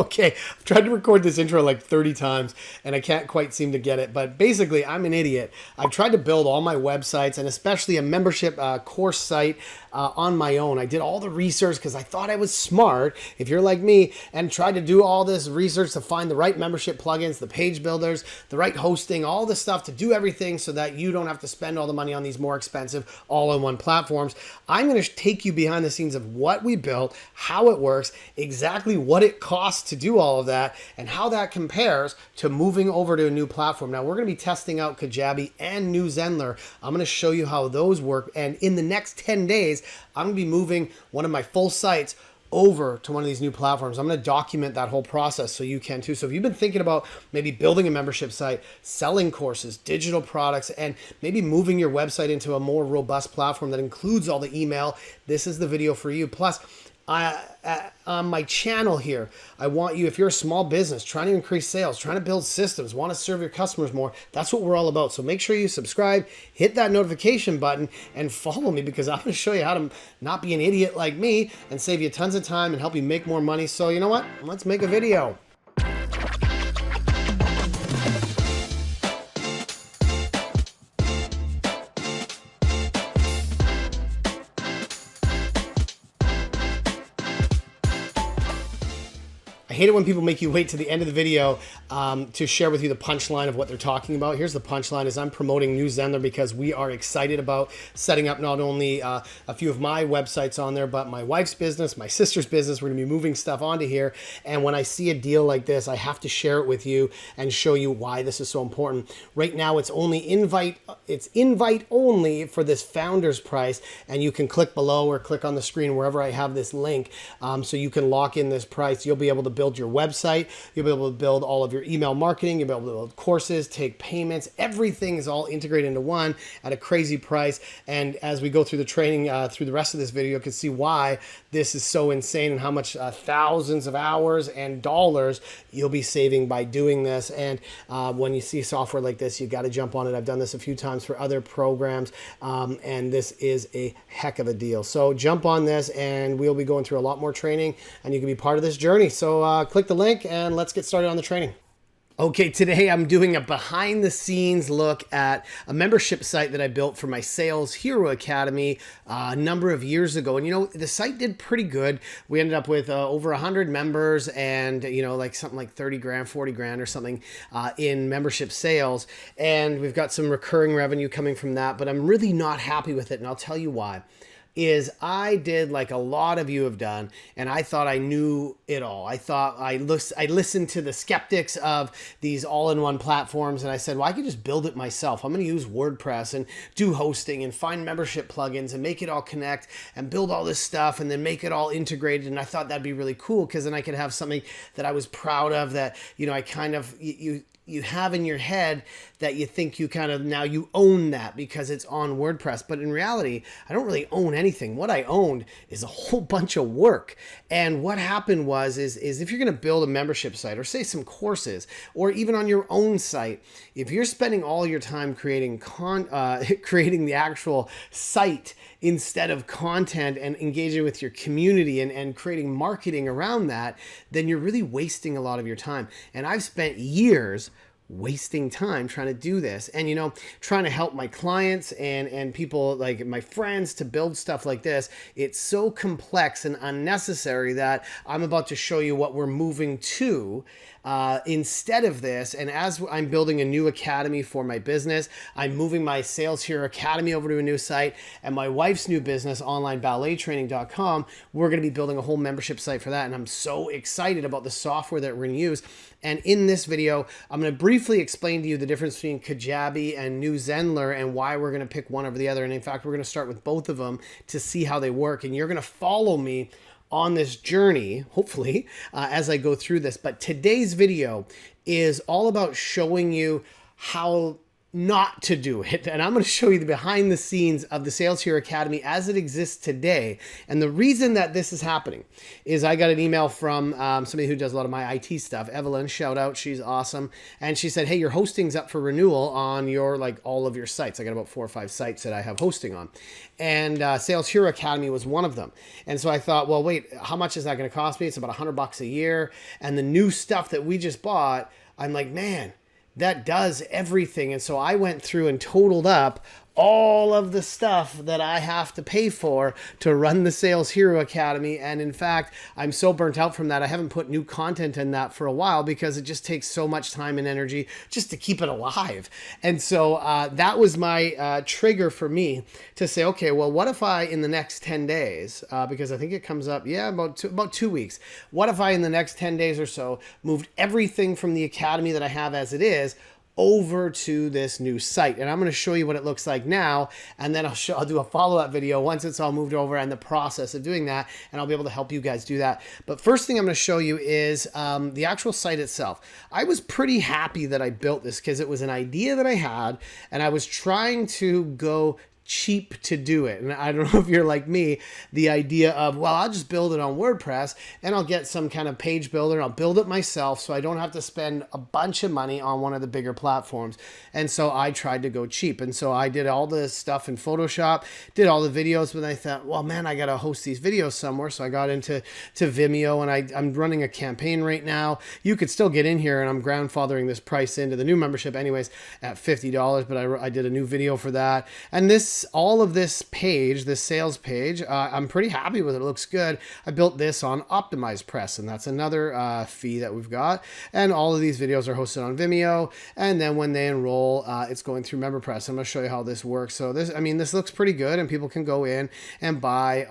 Okay, I've tried to record this intro like 30 times and I can't quite seem to get it, but basically I'm an idiot. I've tried to build all my websites and especially a membership course site on my own. I did all the research because I thought I was smart, if you're like me, and tried to do all this research to find the right membership plugins, the page builders, the right hosting, all the stuff to do everything so that you don't have to spend all the money on these more expensive all-in-one platforms. I'm going to take you behind the scenes of what we built, how it works, exactly what it costs to do all of that, and how that compares to moving over to a new platform. Now, we're going to be testing out Kajabi and new Zenler. I'm going to show you how those work, and in the next 10 days, I'm going to be moving one of my full sites over to one of these new platforms. I'm going to document that whole process so you can too. So if you've been thinking about maybe building a membership site, selling courses, digital products, and maybe moving your website into a more robust platform that includes all the email, this is the video for you. Plus, on my channel here, I want you, if you're a small business trying to increase sales, trying to build systems, want to serve your customers more, that's what we're all about. So make sure you subscribe, hit that notification button, and follow me because I'm going to show you how to not be an idiot like me and save you tons of time and help you make more money. So you know what? Let's make a video. I hate it when people make you wait to the end of the video to share with you the punchline of what they're talking about. Here's the punchline: is I'm promoting new Zenler because we are excited about setting up not only a few of my websites on there, but my wife's business, my sister's business. We're gonna be moving stuff onto here. And when I see a deal like this, I have to share it with you and show you why this is so important. Right now, it's invite only for this founder's price. And you can click below or click on the screen wherever I have this link so you can lock in this price. You'll be able to build your website, you'll be able to build all of your email marketing, you'll be able to build courses, take payments, everything is all integrated into one at a crazy price. And as we go through the training through the rest of this video, you can see why this is so insane and how much thousands of hours and dollars you'll be saving by doing this. And when you see software like this, you got to jump on it. I've done this a few times for other programs, and this is a heck of a deal. So jump on this and we'll be going through a lot more training and you can be part of this journey. So click the link and let's get started on the training. Okay, today I'm doing a behind the scenes look at a membership site that I built for my Sales Hero Academy a number of years ago. And you know, the site did pretty good. We ended up with over 100 members and, you know, like something like 30 grand, 40 grand or something in membership sales. And we've got some recurring revenue coming from that, but I'm really not happy with it. And I'll tell you why. Is I did like a lot of you have done, and I thought I knew it all. I thought I listened to the skeptics of these all-in-one platforms, and I said, well, I could just build it myself. I'm going to use WordPress and do hosting and find membership plugins and make it all connect and build all this stuff and then make it all integrated. And I thought that'd be really cool because then I could have something that I was proud of that, you know, I kind of, you have in your head that you think you kind of now you own that because it's on WordPress. But in reality, I don't really own anything. What I owned is a whole bunch of work. And what happened was if you're going to build a membership site or say some courses or even on your own site, if you're spending all your time creating creating the actual site instead of content and engaging with your community and creating marketing around that, then you're really wasting a lot of your time. And I've spent years wasting time trying to do this and, you know, trying to help my clients and people like my friends to build stuff like this. It's so complex and unnecessary that I'm about to show you what we're moving to instead of this. And as I'm building a new academy for my business, I'm moving my Sales Hero Academy over to a new site, and my wife's new business, onlineballettraining.com, we're going to be building a whole membership site for that. And I'm so excited about the software that we're going to use. And in this video, I'm going to briefly explain to you the difference between Kajabi and new Zenler and why we're going to pick one over the other. And in fact, we're going to start with both of them to see how they work. And you're going to follow me on this journey, hopefully, as I go through this. But today's video is all about showing you how not to do it. And I'm going to show you the behind the scenes of the Sales Hero Academy as it exists today. And the reason that this is happening is I got an email from somebody who does a lot of my IT stuff, Evelyn, shout out, she's awesome. And she said, hey, your hosting's up for renewal on your, like, all of your sites. I got about 4 or 5 sites that I have hosting on. And Sales Hero Academy was one of them. And so I thought, well, wait, how much is that going to cost me? It's about $100 a year. And the new stuff that we just bought, I'm like, man, that does everything. And so I went through and totaled up all of the stuff that I have to pay for to run the Sales Hero Academy. And in fact, I'm so burnt out from that. I haven't put new content in that for a while because it just takes so much time and energy just to keep it alive. And so that was my trigger for me to say, okay, well, what if I, in the next 10 days, because I think it comes up, about 2 weeks. What if I, in the next 10 days or so, moved everything from the Academy that I have as it is over to this new site? And I'm going to show you what it looks like now, and then I'll do a follow-up video once it's all moved over and the process of doing that, and I'll be able to help you guys do that. But first thing I'm going to show you is the actual site itself. I was pretty happy that I built this because it was an idea that I had, and I was trying to go cheap to do it. And I don't know if you're like me, the idea of, well, I'll just build it on WordPress and I'll get some kind of page builder and I'll build it myself so I don't have to spend a bunch of money on one of the bigger platforms. And so I tried to go cheap. And so I did all this stuff in Photoshop, did all the videos, but I thought, well, man, I got to host these videos somewhere. So I got into Vimeo, and I'm running a campaign right now. You could still get in here, and I'm grandfathering this price into the new membership anyways at $50, but I did a new video for that. And all of this page, this sales page, I'm pretty happy with it. It looks good. I built this on Optimizepress, and that's another fee that we've got. And all of these videos are hosted on Vimeo. And then when they enroll, it's going through Memberpress. I'm going to show you how this works. So this looks pretty good, and people can go in and buy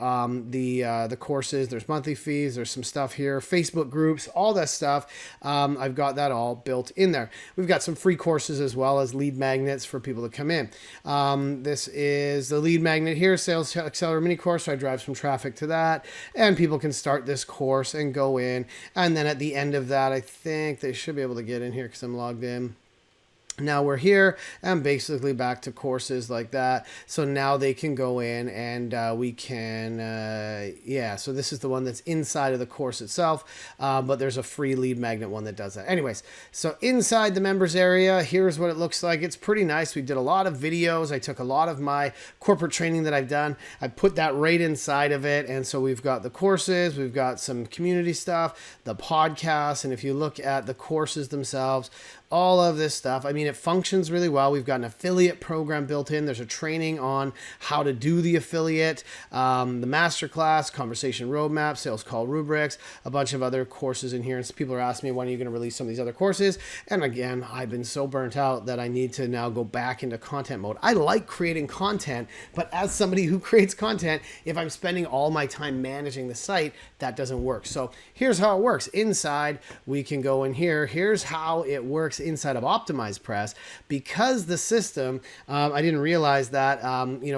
the courses. There's monthly fees. There's some stuff here, Facebook groups, all that stuff. I've got that all built in there. We've got some free courses as well as lead magnets for people to come in. This is the lead magnet here, Sales Accelerator mini course. So I drive some traffic to that, and people can start this course and go in. And then at the end of that, I think they should be able to get in here because I'm logged in. Now we're here and basically back to courses like that. So now they can go in and we can, so this is the one that's inside of the course itself, but there's a free lead magnet one that does that. Anyways, so inside the members area, here's what it looks like. It's pretty nice. We did a lot of videos. I took a lot of my corporate training that I've done. I put that right inside of it. And so we've got the courses, we've got some community stuff, the podcasts. And if you look at the courses themselves, all of this stuff, I mean, it functions really well. We've got an affiliate program built in. There's a training on how to do the affiliate, the masterclass, conversation roadmap, sales call rubrics, a bunch of other courses in here. And so people are asking me, when are you going to release some of these other courses? And again, I've been so burnt out that I need to now go back into content mode. I like creating content, but as somebody who creates content, if I'm spending all my time managing the site, that doesn't work. So here's how it works. Inside, we can go in here. Here's how it works inside of Optimizepress. Because the system, I didn't realize that,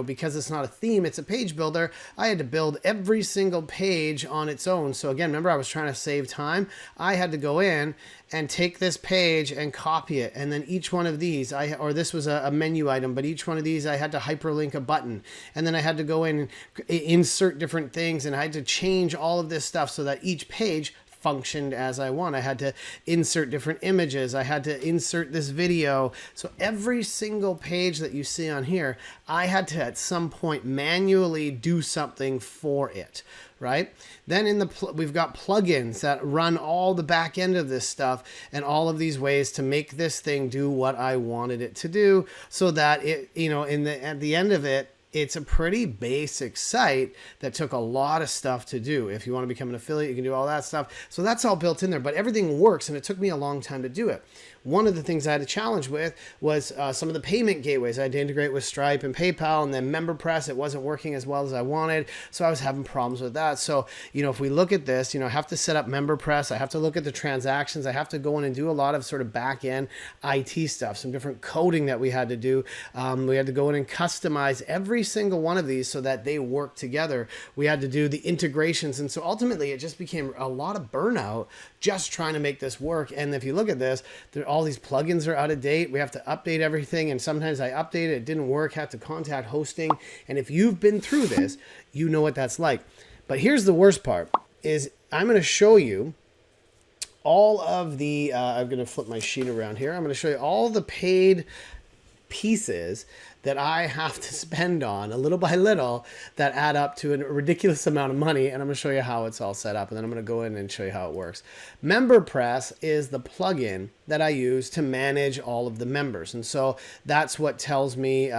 because it's not a theme, it's a page builder, I had to build every single page on its own. So again, remember I was trying to save time. I had to go in and take this page and copy it. And then each one of these, this was a menu item, but each one of these I had to hyperlink a button. And then I had to go in and insert different things, and I had to change all of this stuff so that each page functioned as I want. I had to insert different images. I had to insert this video. So every single page that you see on here, I had to at some point manually do something for it, right? Then we've got plugins that run all the back end of this stuff and all of these ways to make this thing do what I wanted it to do, so that it, at the end of it, it's a pretty basic site that took a lot of stuff to do. If you want to become an affiliate, you can do all that stuff. So that's all built in there, but everything works, and it took me a long time to do it. One of the things I had a challenge with was some of the payment gateways. I had to integrate with Stripe and PayPal, and then Memberpress, it wasn't working as well as I wanted. So I was having problems with that. So, if we look at this, I have to set up Memberpress. I have to look at the transactions. I have to go in and do a lot of sort of back end IT stuff, some different coding that we had to do. We had to go in and customize every every single one of these so that they work together. We had to do the integrations. And so ultimately it just became a lot of burnout just trying to make this work. And if you look at this, all these plugins are out of date. We have to update everything. And sometimes I updated, it didn't work, had to contact hosting. And if you've been through this, you know what that's like. But here's the worst part is I'm going to show you all of the, I'm going to flip my sheet around here. I'm going to show you all the paid pieces that I have to spend on a little by little that add up to a ridiculous amount of money. And I'm going to show you how it's all set up. And then I'm going to go in and show you how it works. Memberpress is the plugin that I use to manage all of the members. And so that's what tells me,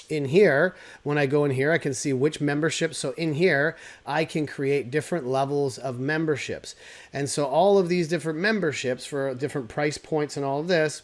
in here, when I go in here, I can see which memberships. So in here, I can create different levels of memberships. And so all of these different memberships for different price points and all of this,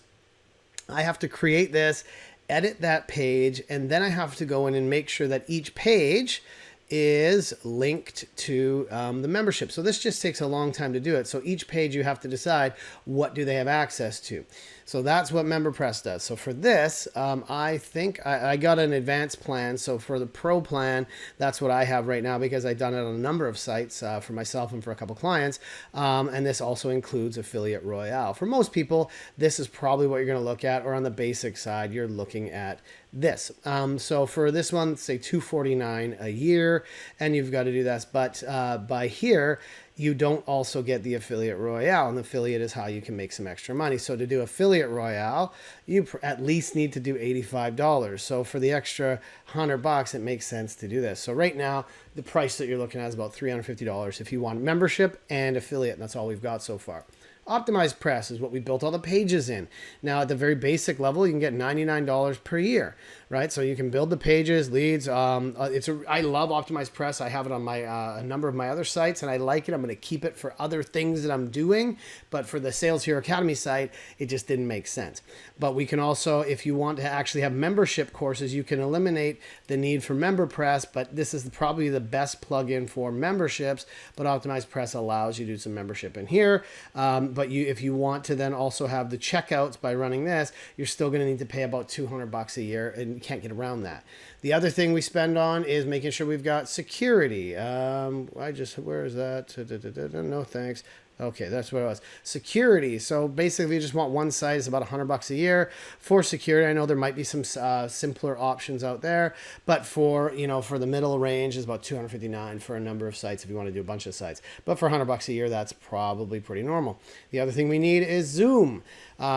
I have to create this, edit that page, and then I have to go in and make sure that each page is linked to the membership. So this just takes a long time to do it. So each page you have to decide what do they have access to. So that's what Memberpress does. So for this, I think I got an advanced plan. So for the pro plan, that's what I have right now because I've done it on a number of sites for myself and for a couple clients. And this also includes Affiliate Royale. For most people, this is probably what you're going to look at, or on the basic side, you're looking at this. So for this one, say $249 a year, and you've got to do this. But by here, you don't also get the Affiliate Royale, and affiliate is how you can make some extra money. So to do Affiliate Royale, you at least need to do $85. So for the extra $100, it makes sense to do this. So right now, the price that you're looking at is about $350 if you want membership and affiliate, and that's all we've got so far. Optimizepress is what we built all the pages in. Now, at the very basic level, you can get $99 per year, right? So you can build the pages, leads. I love Optimizepress. I have it on my a number of my other sites, and I like it. I'm going to keep it for other things that I'm doing. But for the Sales Hero Academy site, it just didn't make sense. But we can also, if you want to actually have membership courses, you can eliminate the need for Memberpress. But this is probably the best plugin for memberships. But Optimizepress allows you to do some membership in here. But if you want to then also have the checkouts by running this, you're still going to need to pay about $200 a year, and you can't get around that. The other thing we spend on is making sure we've got security. Where is that? No, thanks. Okay, that's what it was. Security. So basically, you just want one site. It's about $100 a year for security. I know there might be some simpler options out there, but for the middle range is about $259 for a number of sites if you want to do a bunch of sites. But for $100 a year, that's probably pretty normal. The other thing we need is Zoom.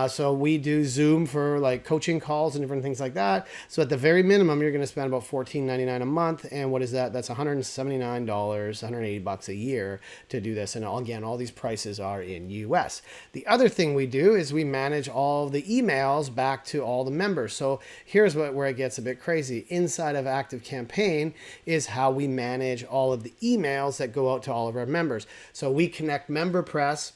So we do Zoom for like coaching calls and different things like that. So at the very minimum, you're going to spend about $14.99 a month. And what is that? That's $179, $180 a year to do this. And again, all these prices are in US. The other thing we do is we manage all the emails back to all the members. So here's where it gets a bit crazy. Inside of ActiveCampaign is how we manage all of the emails that go out to all of our members. So we connect Memberpress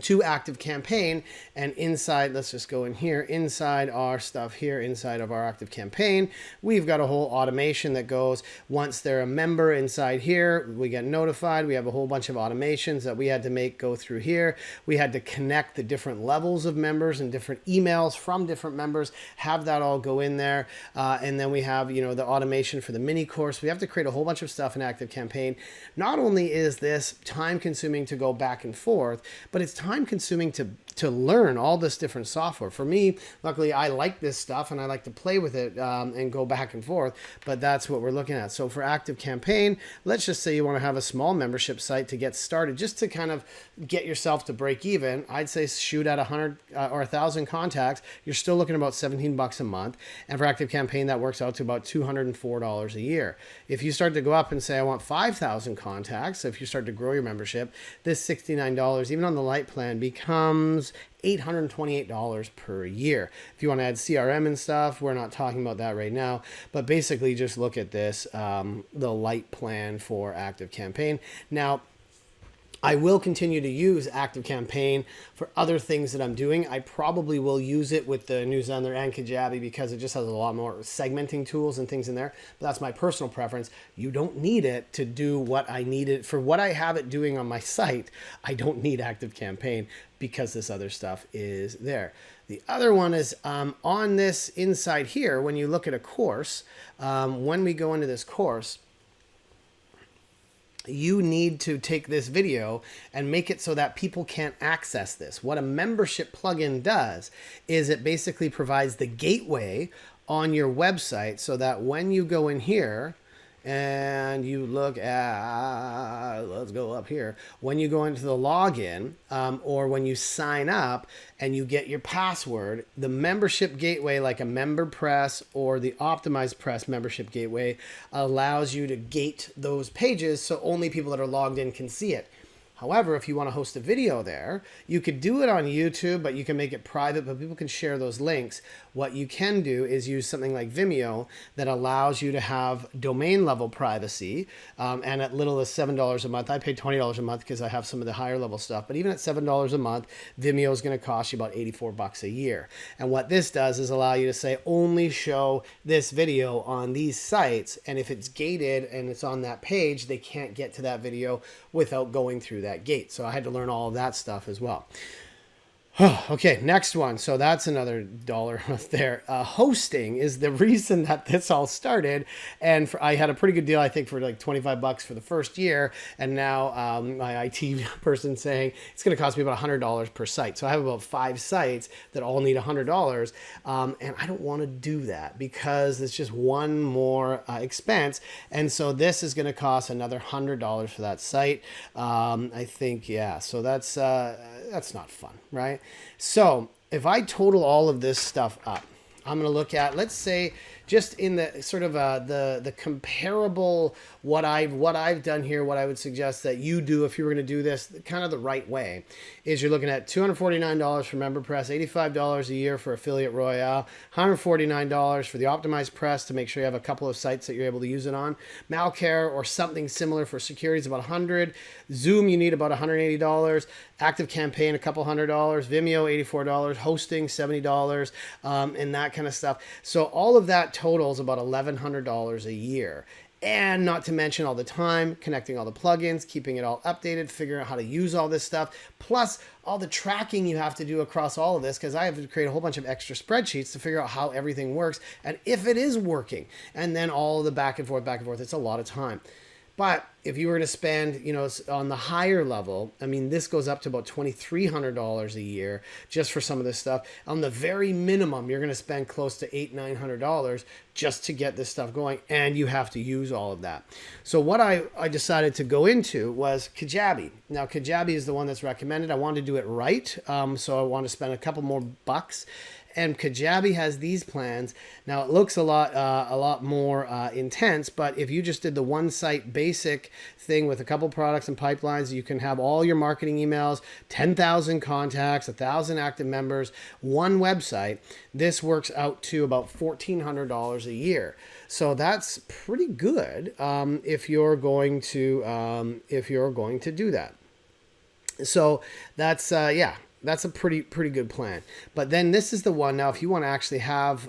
to ActiveCampaign, and inside, let's just go in here, inside our stuff here, inside of our ActiveCampaign, we've got a whole automation that goes, once they're a member inside here, we get notified. We have a whole bunch of automations that we had to make go through here. We had to connect the different levels of members and different emails from different members, have that all go in there. And then we have, the automation for the mini course. We have to create a whole bunch of stuff in ActiveCampaign. Not only is this time consuming to go back and forth, but it's time consuming to learn all this different software. For me, luckily, I like this stuff and I like to play with it and go back and forth, but that's what we're looking at. So for ActiveCampaign, let's just say you want to have a small membership site to get started, just to kind of get yourself to break even. I'd say shoot at 100 or 1,000 contacts. You're still looking at about $17 a month. And for ActiveCampaign, that works out to about $204 a year. If you start to go up and say, I want 5,000 contacts, so if you start to grow your membership, this $69, even on the light plan, becomes $828 per year. If you want to add CRM and stuff, we're not talking about that right now, but basically just look at this, the light plan for ActiveCampaign. Now, I will continue to use ActiveCampaign for other things that I'm doing. I probably will use it with the new Zenler and Kajabi because it just has a lot more segmenting tools and things in there. But that's my personal preference. You don't need it to do what I need it for. What I have it doing on my site, I don't need ActiveCampaign because this other stuff is there. The other one is on this inside here, when you look at a course, when we go into this course, you need to take this video and make it so that people can't access this. What a membership plugin does is it basically provides the gateway on your website so that when you go in here and you look at, let's go up here, when you go into the login or when you sign up and you get your password, the membership gateway like a Memberpress or the Optimizepress membership gateway allows you to gate those pages so only people that are logged in can see it. However, if you want to host a video there, you could do it on YouTube, but you can make it private, but people can share those links. What you can do is use something like Vimeo that allows you to have domain level privacy. And at little as $7 a month, I pay $20 a month because I have some of the higher level stuff. But even at $7 a month, Vimeo is going to cost you about 84 bucks a year. And what this does is allow you to say, only show this video on these sites. And if it's gated and it's on that page, they can't get to that video without going through that gate. So I had to learn all of that stuff as well. Okay, next one. So that's another dollar there. Hosting is the reason that this all started. And I had a pretty good deal, I think, for like 25 bucks for the first year. And now my IT person saying it's going to cost me about $100 per site. So I have about 5 sites that all need $100. And I don't want to do that because it's just one more expense. And so this is going to cost another $100 for that site. I think, yeah, so that's not fun, right? So if I total all of this stuff up, I'm going to look at, let's say, just in the sort of the comparable what I've done here, what I would suggest that you do if you were going to do this kind of the right way is you're looking at $249 for Memberpress, $85 a year for Affiliate Royale, $149 for the Optimizepress to make sure you have a couple of sites that you're able to use it on. Malcare or something similar for security is about $100. Zoom, you need about $180. ActiveCampaign, a couple $100. Vimeo, $84. Hosting, $70. And that kind of stuff. So all of that totals about $1,100 a year. And not to mention all the time, connecting all the plugins, keeping it all updated, figuring out how to use all this stuff, plus all the tracking you have to do across all of this, because I have to create a whole bunch of extra spreadsheets to figure out how everything works and if it is working. And then all the back and forth, it's a lot of time. But if you were to spend, on the higher level, I mean, this goes up to about $2,300 a year just for some of this stuff. On the very minimum, you're going to spend close to $800-900 just to get this stuff going, and you have to use all of that. So what I decided to go into was Kajabi. Now, Kajabi is the one that's recommended. I wanted to do it right, so I want to spend a couple more bucks. And Kajabi has these plans. Now it looks a lot more intense, but if you just did the one site basic thing with a couple products and pipelines, you can have all your marketing emails, 10,000 contacts, 1,000 active members, one website. This works out to about $1,400 a year. So that's pretty good if you're going to do that. So that's that's a pretty good plan. But then this is the one now, if you want to actually have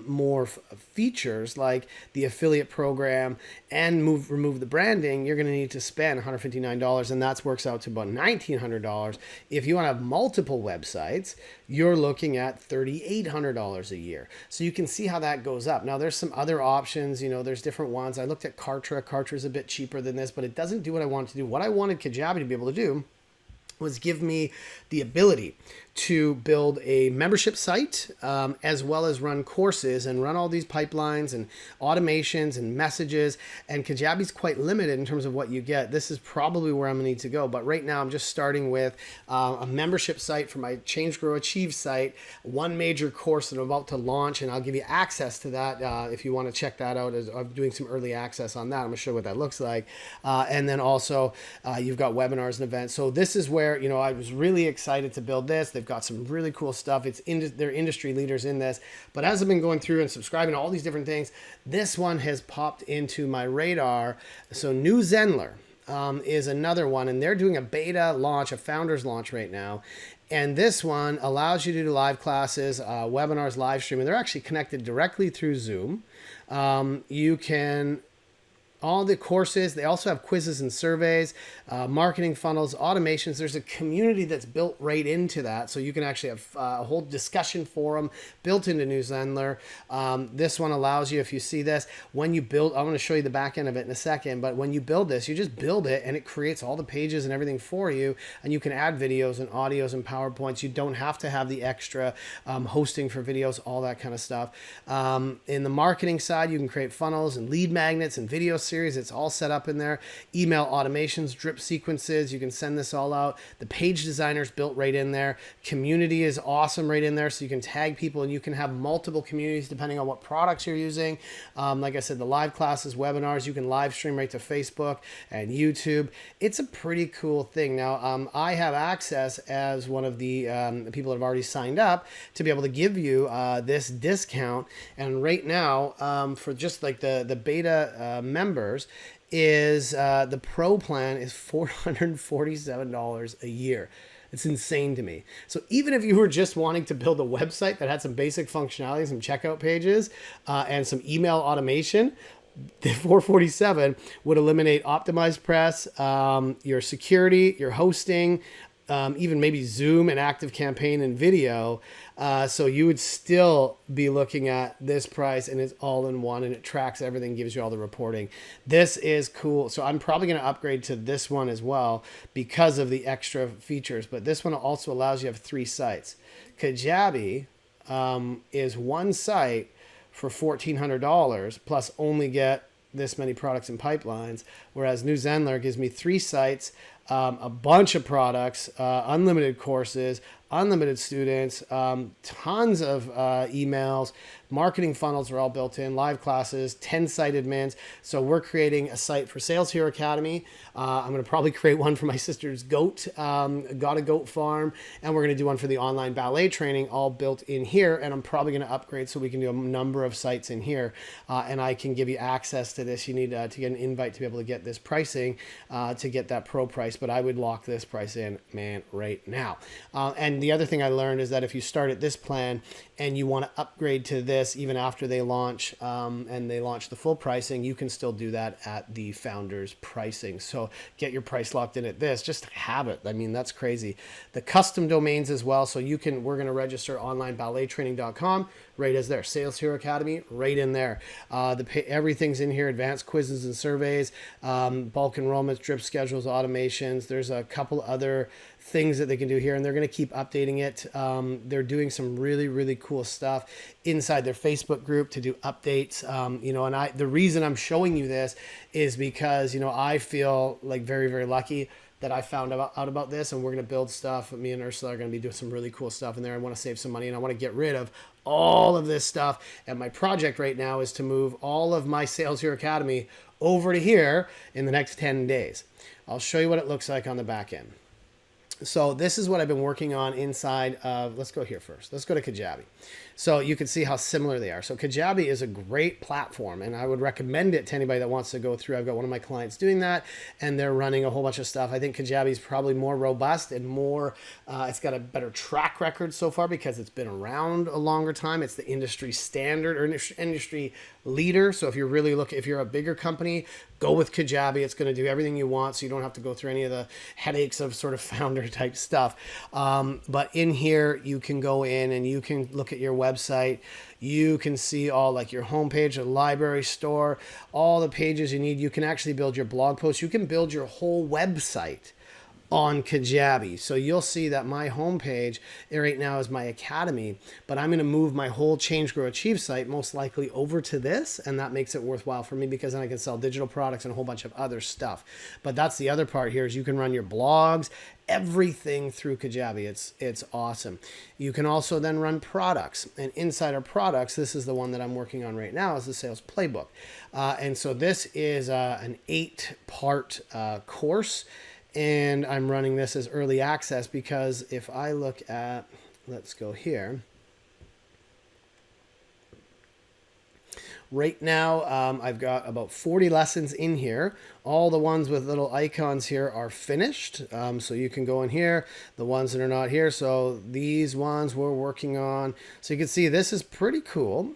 more features like the affiliate program and remove the branding, you're going to need to spend $159, and that works out to about $1,900. If you want to have multiple websites, you're looking at $3,800 a year. So you can see how that goes up. Now there's some other options, there's different ones. I looked at Kartra. Kartra is a bit cheaper than this, but it doesn't do what I wanted to do. What I wanted Kajabi to be able to do was give me the ability to build a membership site as well as run courses and run all these pipelines and automations and messages. And Kajabi's quite limited in terms of what you get. This is probably where I'm gonna need to go. But right now I'm just starting with a membership site for my Change, Grow, Achieve site, one major course that I'm about to launch, and I'll give you access to that if you want to check that out. As I'm doing some early access on that. I'm gonna show you what that looks like. And then also you've got webinars and events. So this is where, I was really excited to build this. They've got some really cool stuff. They're industry leaders in this. But as I've been going through and subscribing to all these different things, this one has popped into my radar. So new Zenler. is another one, and they're doing a beta launch, a founders launch right now. And this one allows you to do live classes, webinars, live streaming. They're actually connected directly through Zoom. You can all the courses. They also have quizzes and surveys, marketing funnels, automations. There's a community that's built right into that. So you can actually have a whole discussion forum built into New Zenler. This one allows you, if you see this, when you build, I'm going to show you the back end of it in a second, but when you build this, you just build it and it creates all the pages and everything for you. And you can add videos and audios and PowerPoints. You don't have to have the extra hosting for videos, all that kind of stuff. In the marketing side, you can create funnels and lead magnets and video series. It's all set up in there. Email automations, drip sequences. You can send this all out. The page designer's built right in there. Community is awesome right in there. So you can tag people and you can have multiple communities depending on what products you're using. Like I said, the live classes, webinars, you can live stream right to Facebook and YouTube. It's a pretty cool thing. Now, I have access as one of the people that have already signed up to be able to give you this discount. And right now, for just like the beta members, is the pro plan is $447 a year. It's insane to me. So even if you were just wanting to build a website that had some basic functionality, some checkout pages, and some email automation, the 447 would eliminate Optimizepress, your security, your hosting, even maybe Zoom and ActiveCampaign and video. So you would still be looking at this price, and it's all in one, and it tracks everything, gives you all the reporting. This is cool. So I'm probably going to upgrade to this one as well because of the extra features. But this one also allows you to have 3 sites. Kajabi is one site for $1,400 plus only get this many products and pipelines, whereas New Zenler gives me 3 sites, a bunch of products, unlimited courses, unlimited students, tons of emails, marketing funnels are all built in, live classes, 10 site admins. So we're creating a site for Sales Hero Academy. I'm going to probably create one for my sister's goat, got a goat farm, and we're going to do one for the online ballet training, all built in here. And I'm probably going to upgrade so we can do a number of sites in here, and I can give you access to this. You need to get an invite to be able to get this pricing, to get that pro price, but I would lock this price in, man, right now. And the other thing I learned is that if you start at this plan and you want to upgrade to this even after they launch, and they launch the full pricing, you can still do that at the founders pricing. So get your price locked in at this, just have it. I mean, that's crazy. The custom domains as well. So you can, we're going to register onlineballettraining.com right as there. Sales Hero Academy right in there. Everything's in here, advanced quizzes and surveys, bulk enrollments, drip schedules, automations. There's a couple other things that they can do here, and they're going to keep updating it. They're doing some really, really cool stuff inside their Facebook group to do updates. And the reason I'm showing you this is because, I feel like very, very lucky that I found out about this, and we're going to build stuff. Me and Ursula are going to be doing some really cool stuff in there. I want to save some money, and I want to get rid of all of this stuff. And my project right now is to move all of my Sales Hero Academy over to here in the next 10 days. I'll show you what it looks like on the back end. So this is what I've been working on inside of, let's go here first. Let's go to Kajabi. So you can see how similar they are. So Kajabi is a great platform, and I would recommend it to anybody that wants to go through. I've got one of my clients doing that, and they're running a whole bunch of stuff. I think Kajabi is probably more robust and more, it's got a better track record so far because it's been around a longer time. It's the industry standard or industry leader. So if you're really looking, if you're a bigger company, go with Kajabi. It's going to do everything you want, so you don't have to go through any of the headaches of sort of founder type stuff. But in here, you can go in and you can look at your website. You can see all like your homepage, a library store, all the pages you need. You can actually build your blog posts. You can build your whole website on Kajabi. So you'll see that my homepage right now is my academy, but I'm going to move my whole Change, Grow, Achieve site most likely over to this, and that makes it worthwhile for me because then I can sell digital products and a whole bunch of other stuff. But that's the other part here is you can run your blogs, everything through Kajabi. It's awesome. You can also then run products, and inside our products, this is the one that I'm working on right now, is the sales playbook. And so this is an 8-part course. And I'm running this as early access because if I look at, let's go here. Right now, I've got about 40 lessons in here. All the ones with little icons here are finished. So you can go in here, the ones that are not here. So these ones we're working on. So you can see this is pretty cool.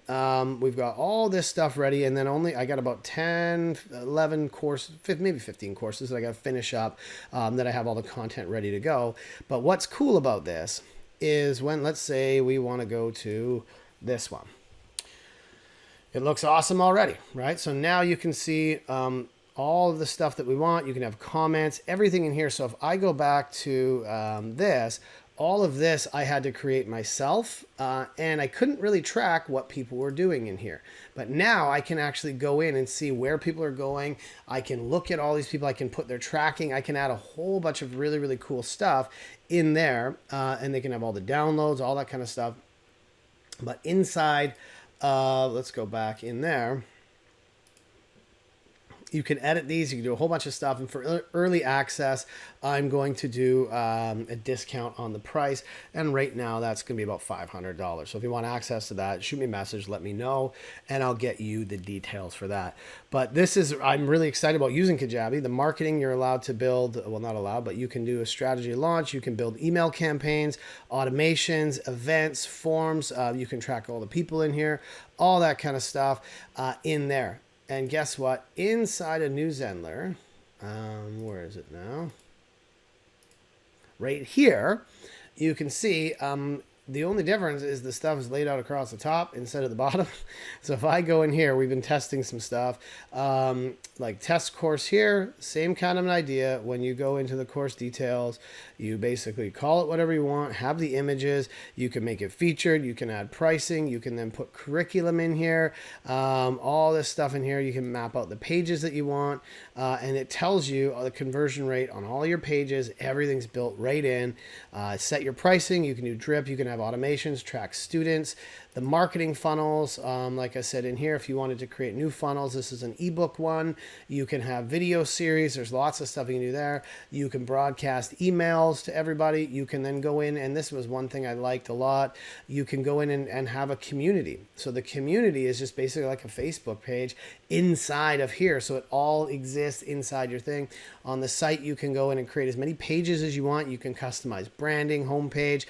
We've got all this stuff ready, and then I got about 10, 11 courses, maybe 15 courses that I got to finish up, that I have all the content ready to go. But what's cool about this is when, let's say we want to go to this one. It looks awesome already, right? So now you can see all of the stuff that we want. You can have comments, everything in here. So if I go back to this, all of this I had to create myself, and I couldn't really track what people were doing in here. But now I can actually go in and see where people are going. I can look at all these people. I can put their tracking. I can add a whole bunch of really, really cool stuff in there, and they can have all the downloads, all that kind of stuff. But inside, let's go back in there. You can edit these. You can do a whole bunch of stuff. And for early access, I'm going to do a discount on the price. And right now, that's going to be about $500. So if you want access to that, shoot me a message, let me know, and I'll get you the details for that. But I'm really excited about using Kajabi. The marketing, you're allowed to build, well, not allowed, but you can do a strategy launch. You can build email campaigns, automations, events, forms. You can track all the people in here, all that kind of stuff in there. And guess what? Inside of New Zenler, where is it now? Right here, you can see the only difference is the stuff is laid out across the top instead of the bottom. So if I go in here, we've been testing some stuff, like test course here, same kind of an idea. When you go into the course details, you basically call it whatever you want, have the images, you can make it featured, you can add pricing, you can then put curriculum in here, all this stuff in here. You can map out the pages that you want, and it tells you the conversion rate on all your pages. Everything's built right in. Set your pricing, you can do drip, you can have automations, track students, the marketing funnels. Like I said in here, if you wanted to create new funnels, this is an ebook one. You can have video series. There's lots of stuff you can do there. You can broadcast emails to everybody. You can then go in, and this was one thing I liked a lot. You can go in and have a community. So the community is just basically like a Facebook page inside of here. So it all exists inside your thing. On the site, you can go in and create as many pages as you want. You can customize branding, homepage,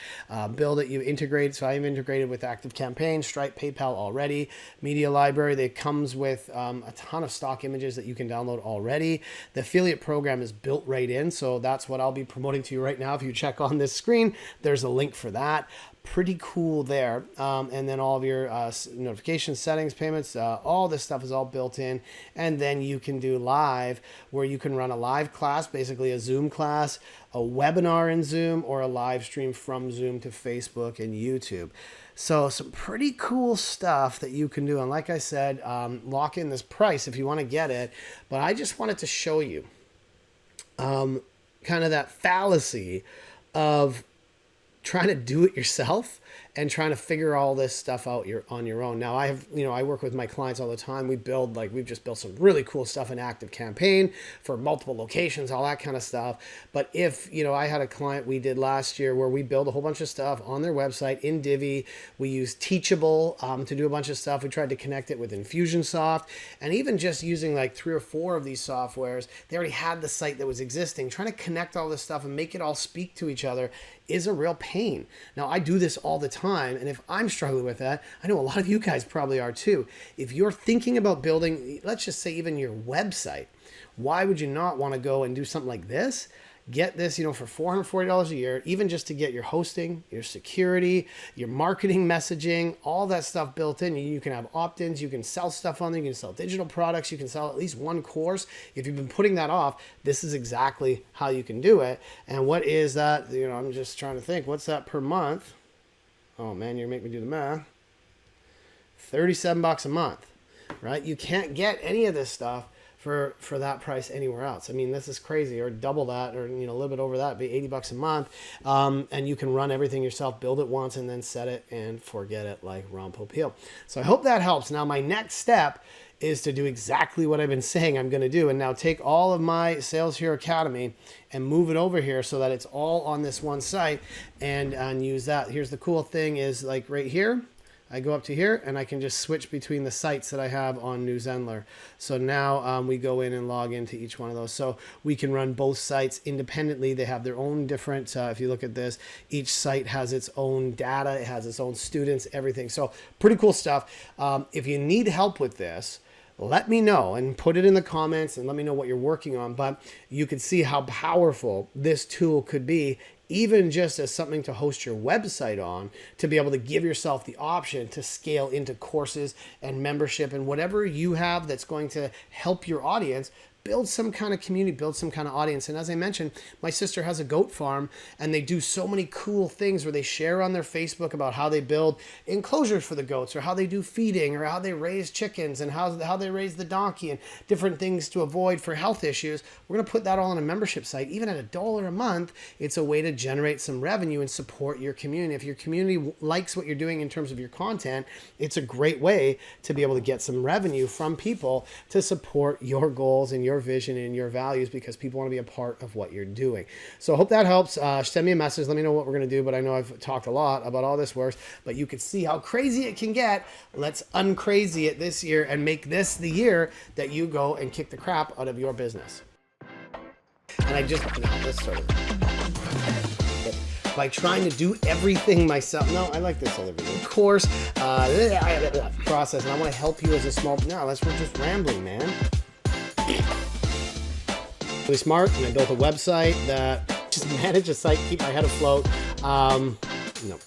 build it, you integrate. So I've integrated with ActiveCampaign, Stripe, PayPal already. Media library, that comes with a ton of stock images that you can download already. The affiliate program is built right in. So that's what I'll be promoting to you right now. If you check on this screen, there's a link for that. Pretty cool there. And then all of your notification settings, payments, all this stuff is all built in. And then you can do live, where you can run a live class, basically a Zoom class, a webinar in Zoom, or a live stream from Zoom to Facebook and YouTube. So some pretty cool stuff that you can do. And like I said, lock in this price if you want to get it. But I just wanted to show you kind of that fallacy of trying to do it yourself and trying to figure all this stuff out on your own. Now I work with my clients all the time. We've just built some really cool stuff in ActiveCampaign for multiple locations, all that kind of stuff. But if, I had a client we did last year where we built a whole bunch of stuff on their website in Divi. We used Teachable to do a bunch of stuff. We tried to connect it with Infusionsoft, and even just using like 3 or 4 of these softwares, they already had the site that was existing. Trying to connect all this stuff and make it all speak to each other is a real pain. Now, I do this all the time, and if I'm struggling with that, I know a lot of you guys probably are too. If you're thinking about building, let's just say even your website, why would you not want to go and do something like this? Get this, for $440 a year, even just to get your hosting, your security, your marketing messaging, all that stuff built in. You can have opt-ins, you can sell stuff on there, you can sell digital products, you can sell at least one course. If you've been putting that off, this is exactly how you can do it. And what is that? I'm just trying to think, what's that per month? Oh man, you're making me do the math. $37 a month, right? You can't get any of this stuff for that price anywhere else. I mean, this is crazy. Or double that, or a little bit over that, be $80 a month, and you can run everything yourself, build it once, and then set it and forget it, like Ron Popeil. So I hope that helps. Now my next step is to do exactly what I've been saying I'm going to do, and now take all of my Sales Hero Academy and move it over here so that it's all on this one site, and use that. Here's the cool thing is, like right here, I go up to here and I can just switch between the sites that I have on New Zenler. So now we go in and log into each one of those. So we can run both sites independently. They have their own different, if you look at this, each site has its own data, it has its own students, everything. So pretty cool stuff. If you need help with this, let me know and put it in the comments and let me know what you're working on. But you can see how powerful this tool could be, even just as something to host your website on, to be able to give yourself the option to scale into courses and membership and whatever you have that's going to help your audience build some kind of community, build some kind of audience. And as I mentioned, my sister has a goat farm and they do so many cool things where they share on their Facebook about how they build enclosures for the goats, or how they do feeding, or how they raise chickens, and how they raise the donkey, and different things to avoid for health issues. We're going to put that all on a membership site. Even at $1 a month, it's a way to generate some revenue and support your community. If your community likes what you're doing in terms of your content, it's a great way to be able to get some revenue from people to support your goals and your vision and your values, because people want to be a part of what you're doing. So I hope that helps. Send me a message. Let me know what we're going to do. But I know I've talked a lot about all this works, but you can see how crazy it can get. Let's uncrazy it this year and make this the year that you go and kick the crap out of your business. And I just, let's start it. By trying to do everything myself. No, I like this other video. Of course, process, and I want to help you as a small, no, we're just rambling, man. Really smart, and I built a website that just managed a site, keep my head afloat. No.